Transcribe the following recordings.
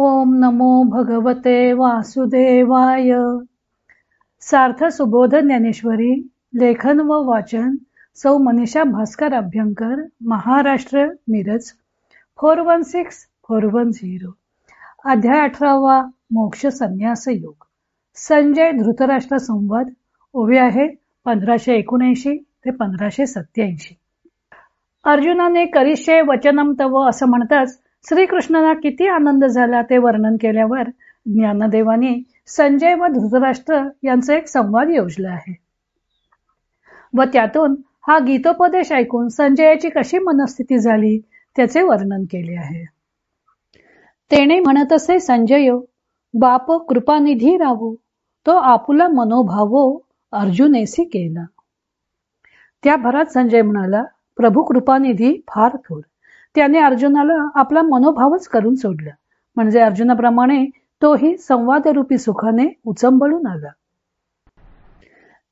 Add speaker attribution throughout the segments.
Speaker 1: ओम नमो भगवते वासुदेवाय. सार्थ सुबोध ज्ञानेश्वरी. लेखन व वाचन सौ मनीषा भास्कर अभ्यंकर, महाराष्ट्र, मिरज 416410. अध्याय 18. मोक्ष संन्यास योग. संजय धृतराष्ट्र संवाद. ओवी आहे 1579 ते 1587. अर्जुनाने करिष्ये वचनम तव असं म्हणताच श्रीकृष्णाला किती आनंद झाला ते वर्णन केल्यावर ज्ञानदेवाने संजय व धृतराष्ट्र यांचा एक संवाद योजला आहे व त्यातून हा गीतोपदेश ऐकून संजयाची कशी मनस्थिती झाली त्याचे वर्णन केले आहे. तेने म्हणत असे संजय, बाप कृपानिधी रावो, तो आपुला मनोभावो अर्जुनेसी केला. त्या भरात संजय म्हणाला, प्रभू कृपानिधी फार थोर. त्याने अर्जुनाला आपला मनोभावच करून सोडला. म्हणजे अर्जुनाप्रमाणे तोही संवादरूपी सुखाने उचंबळून आला.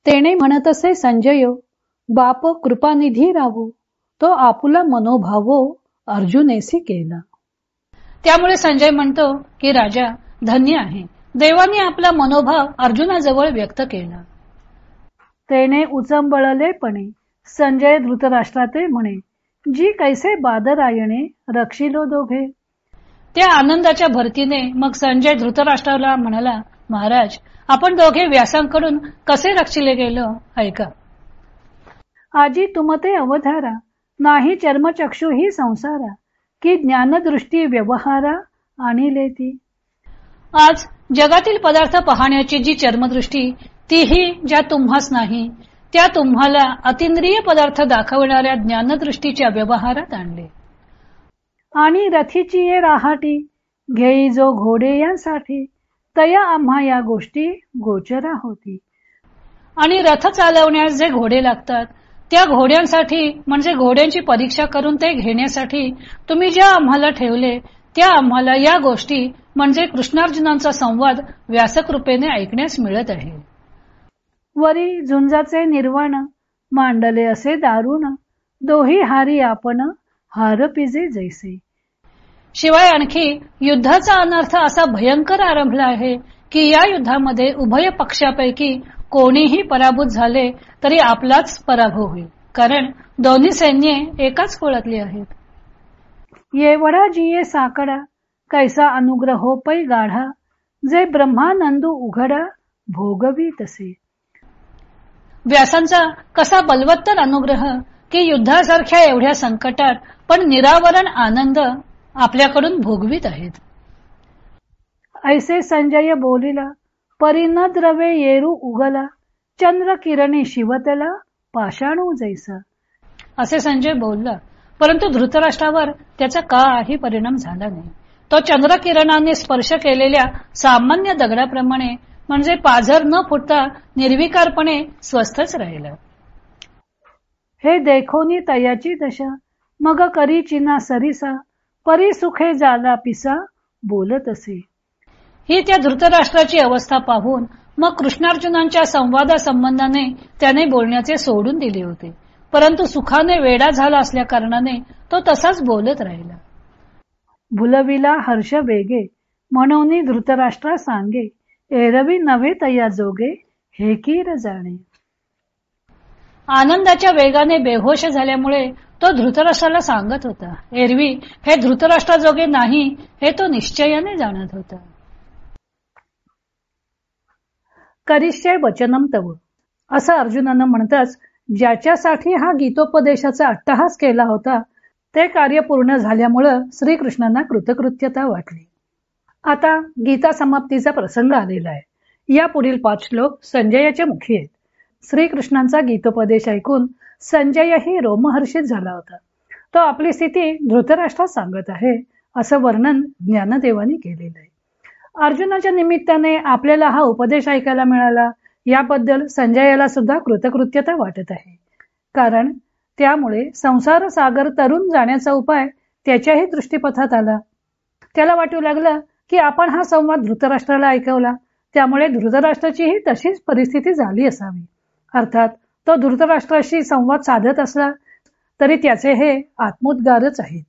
Speaker 1: तेने म्हणत असे संजय, बाप कृपानिधी रावो, तो आपुला मनोभावो अर्जुनेसी केला. त्यामुळे संजय म्हणतो की राजा धन्य आहे, देवाने आपला मनोभाव अर्जुनाजवळ व्यक्त केला. तेने उचंबळलेपणे संजय धृतराष्ट्राते म्हणे, जी कैसे बादरायणे रक्षिलो दोघे. त्या आनंदाच्या भरतीने मग संजय धृतराष्ट्राला म्हणाला, महाराज आपण दोघे व्यासांकडून कसे रक्षिले गेलो ऐका. आजी तुमते अवधारा, नाही चर्मचक्षु ही संसारा, की ज्ञानदृष्टी व्यवहारा आणि लेती. आज जगातील पदार्थ पाहण्याची जी चर्मदृष्टी तीही ज्या तुम्हास नाही, त्या तुम्हाला अतिंद्रिय पदार्थ दाखवणाऱ्या ज्ञानदृष्टीच्या व्यवहारात आणले. आणि रथीची ये राहाटी, घेई जो घोडे यांसाठी, तया आम्हा या गोष्टी गोचरा होती. आणि रथ चालवण्यास जे घोडे लागतात त्या घोड्यांसाठी म्हणजे घोड्यांची परीक्षा करून ते घेण्यासाठी तुम्ही ज्या आम्हाला ठेवले त्या आम्हाला या गोष्टी म्हणजे कृष्णार्जुनांचा संवाद व्यासकृपेने ऐकण्यास मिळत आहे. वरी झुंजाचे निर्वाण मांडले असे दारुण, दोही हारी आपण हार पिजे जैसे. शिवाय आणखी युद्धाचा अनर्थ असा भयंकर आरंभला आहे की या युद्धामध्ये उभय पक्षापैकी कोणीही पराभूत झाले तरी आपलाच पराभव होईल, कारण दोन्ही सैन्ये एकाच कुळातली आहेत. येवढा जिये साकडा, कैसा अनुग्रहो पै गाढा, जे ब्रह्मानंदू उघडा भोगवी तसे. व्यासांचा कसा बलवत्तर अनुग्रह की युद्धासारख्या एवढ्या संकटात पण निरावरण आनंद आपल्याकडून भोगवीत आहेत. ऐसे संजय बोलिला, परी न द्रवे येरू उगला, चंद्र किरणी शिवतला पाषाणू जैसा. असे संजय बोलला, परंतु धृतराष्ट्रावर त्याचा काही परिणाम झाला नाही. तो चंद्रकिरणाने स्पर्श केलेल्या सामान्य दगडाप्रमाणे म्हणजे पाझर न फुटता निर्विकारपणे स्वस्थच राहिला. हे देखोनी तयाची दशा, मग करी चिना सरिसा, परी सुखे जाला पिसा बोलत असे. ही त्या धृतराष्ट्राची अवस्था पाहून मग कृष्णार्जुनांच्या संवादासंबंधाने त्याने बोलण्याचे सोडून दिले होते, परंतु सुखाने वेडा झाला असल्या कारणाने तो तसाच बोलत राहिला. भुलविला हर्ष वेगे, म्हणून धृतराष्ट्रा सांगे, एरवी नव्हे तया जोगे हे कीर जाणे. आनंदाच्या वेगाने बेहोश झाल्यामुळे तो धृतराष्ट्राला सांगत होता, एरवी हे धृतराष्ट्राजोगे नाही हे तो निश्चयाने जाणत होता. करिष्ये वचनम तव असं अर्जुनानं म्हणताच ज्याच्यासाठी हा गीतोपदेशाचा अट्टहास केला होता ते कार्य पूर्ण झाल्यामुळे श्रीकृष्णांना कृतकृत्यता वाटली. आता गीता समाप्तीचा प्रसंग आलेला आहे. या पुढील 5 श्लोक संजयाच्या मुखी आहेत. श्रीकृष्णांचा गीतोपदेश ऐकून संजयही रोमहर्षित झाला होता. तो आपली स्थिती धृतराष्ट्रात सांगत आहे असं वर्णन ज्ञानदेवानी केलेलं आहे. अर्जुनाच्या निमित्ताने आपल्याला हा उपदेश ऐकायला मिळाला याबद्दल संजयाला सुद्धा कृतकृत्यता वाटत आहे, कारण त्यामुळे संसार सागर तरुण जाण्याचा उपाय त्याच्याही दृष्टीपथात आला. त्याला वाटू लागलं की आपण हा संवाद धृतराष्ट्राला ऐकवला, त्यामुळे धृतराष्ट्राचीही तशीच परिस्थिती झाली असावी. अर्थात तो धृतराष्ट्राशी संवाद साधत असला तरी त्याचे हे आत्मोद्गारच आहेत.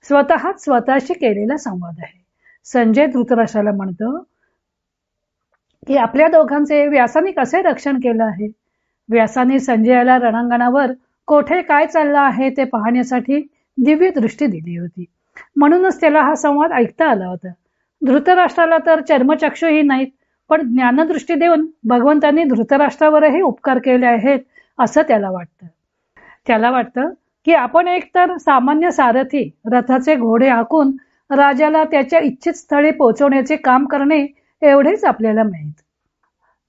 Speaker 1: स्वतःच स्वतःशी केलेला संवाद आहे. संजय धृतराष्ट्राला म्हणतो की आपल्या दोघांचे व्यासाने कसे रक्षण केलं आहे. व्यासाने संजयाला रणांगणावर कोठे काय चाललं आहे ते पाहण्यासाठी दिव्य दृष्टी दिली होती. म्हणूनच त्याला हा संवाद ऐकता आला होता. धृतराष्ट्राला तर चर्मचक्षुही नाहीत, पण ज्ञानदृष्टी देऊन भगवंतांनी धृतराष्ट्रावरही उपकार केले आहेत असं त्याला वाटतं. त्याला वाटतं की आपण एकतर सामान्य सारथी रथाचे घोडे हाकून राजाला त्याच्या इच्छित स्थळी पोहोचवण्याचे काम करणे एवढेच आपल्याला माहीत.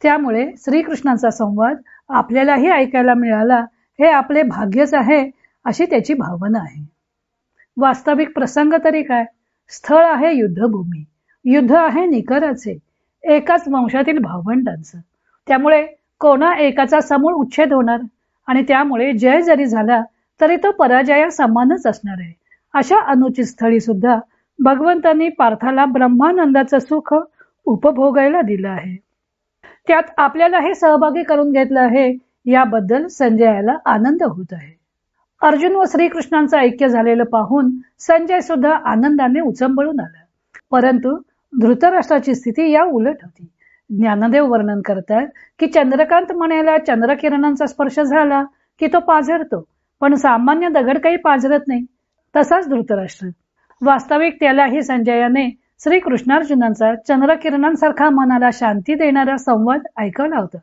Speaker 1: त्यामुळे श्रीकृष्णांचा संवाद आपल्यालाही ऐकायला मिळाला हे आपले भाग्यच आहे अशी त्याची भावना आहे. वास्तविक प्रसंग तरी काय? स्थळ आहे युद्धभूमी, युद्ध आहे निकराचे, एकाच वंशातील भावंडांचं. त्यामुळे कोणा एकाचा समूळ उच्छेद होणार आणि त्यामुळे जय जरी झाला तरी तो पराजया समानच असणार आहे. अशा अनुचित स्थळी सुद्धा भगवंतांनी पार्थाला ब्रह्मानंदाचं सुख उपभोगायला दिलं आहे. त्यात आपल्याला हे सहभागी करून घेतलं आहे याबद्दल संजयाला आनंद होत आहे. अर्जुन व श्रीकृष्णांचं ऐक्य झालेलं पाहून संजय सुद्धा आनंदाने उचंबळून आला. परंतु धृतराष्ट्राची स्थिती या उलट होती. ज्ञानदेव वर्णन करतात की चंद्रकांत म्हणायला चंद्रकिरणांचा स्पर्श झाला की तो पाझरतो, पण सामान्य दगड काही पाझरत नाही. तसाच धृतराष्ट्र. वास्तविक त्यालाही संजयाने श्रीकृष्णार्जुनांचा चंद्रकिरणांसारखा मनाला शांती देणारा संवाद ऐकवला होता.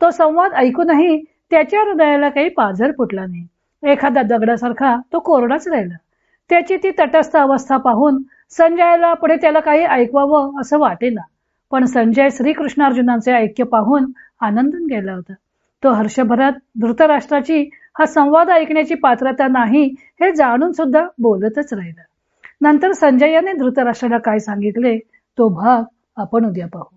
Speaker 1: तो संवाद ऐकूनही त्याच्या हृदयाला काही पाझर फुटला नाही. एखादा दगडासारखा तो कोरडाच राहिला. त्याची ती तटस्थ अवस्था पाहून संजयाला पुढे त्याला काही ऐकवावं असं वाटेना. पण संजय श्रीकृष्णार्जुनांचे ऐक्य पाहून आनंदून गेला होता. तो हर्षभरात धृतराष्ट्राची हा संवाद ऐकण्याची पात्रता नाही हे जाणून सुद्धा बोलतच राहिला. नंतर संजयाने धृतराष्ट्राला काय सांगितले तो भाग आपण उद्या पाहू.